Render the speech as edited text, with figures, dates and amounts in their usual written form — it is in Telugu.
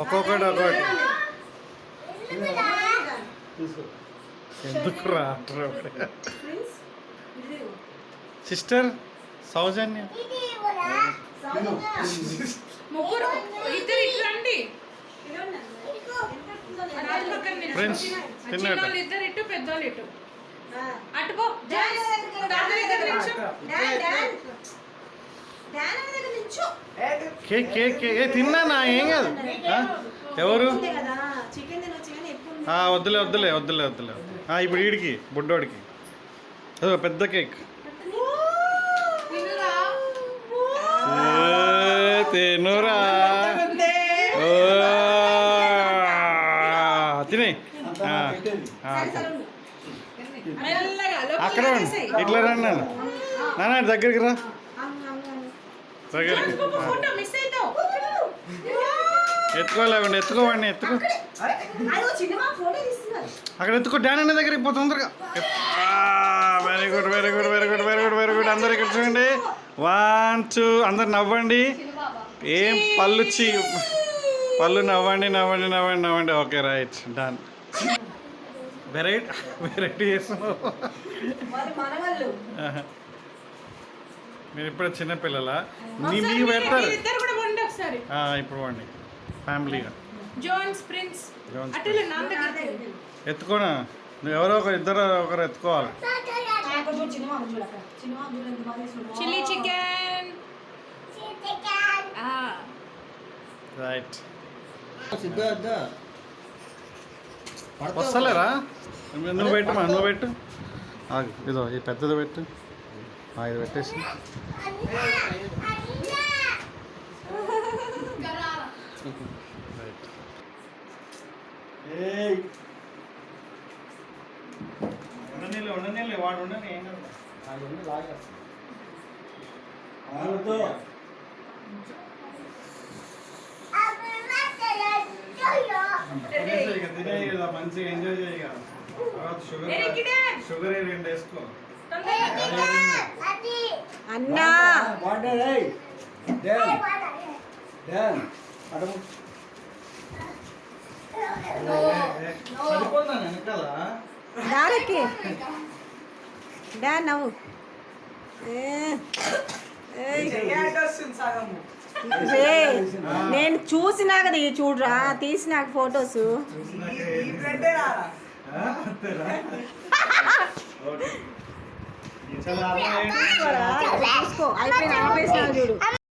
ఒక్కొక్కటి ఒక్కొక్కటి ఎందుకు రా సిస్టర్ సౌజన్య ముగ్గురు ఇద్దరు ఇట్లా రండి ఫ్రెండ్స్ తిన్నట్టు ఇద్దరు ఇటు పెద్దోళ్ళు ఇటు అటుపో కేక్ కేక్ కేక్ తిన్నానా ఏం కాదు ఎవరు వద్దులే వద్దులే వద్దులే వద్దులే ఇప్పుడు వీడికి బుడ్డోడికి అదో పెద్ద కేక్ తినురా తినే అక్కడ ఇట్లా రండి నాన్న దగ్గరికి రా దగ్గరికి ఎత్తుకోలేవండి ఎత్తుకోవండి ఎత్తుకో అక్కడ ఎత్తుకో డాన్ అనే దగ్గరికి పో తొందరగా very good very good very good very good very good అందరు ఇక్కడ చూడండి 1 2 అందరు నవ్వండి ఏం పళ్ళు నవ్వండి నవ్వండి నవ్వండి నవ్వండి ఓకే రైట్ డన్ వెరైటీ చేస్తున్నావు మీరు ఇప్పుడు చిన్నపిల్లలా మీరు పెడతారు ఇప్పుడు వండి ఫ్యామిలీగా ఎత్తుకోనా నువ్వు ఎవరో ఒకరు ఇద్దరు ఒకరు ఎత్తుకోవాలి చిల్లీ చికెన్ రైట్ వస్తలేరా నువ్వు పెట్టు నువ్వు పెట్టు ఇదో ఈ పెద్దది పెట్టు ఇది పెట్టేసి ఉండనీలే వాడు ఉండని ఏం కదా మంచిగా ఎంజాయ్ చేయగా షుగర్ రెండు వేసుకో అన్నా దారికి డా నవ్వు నేను చూసినా కదా చూడరా తీసినాక ఫొటోస్ చూసుకో అయిపోయిన ఆపేసినా చూడు.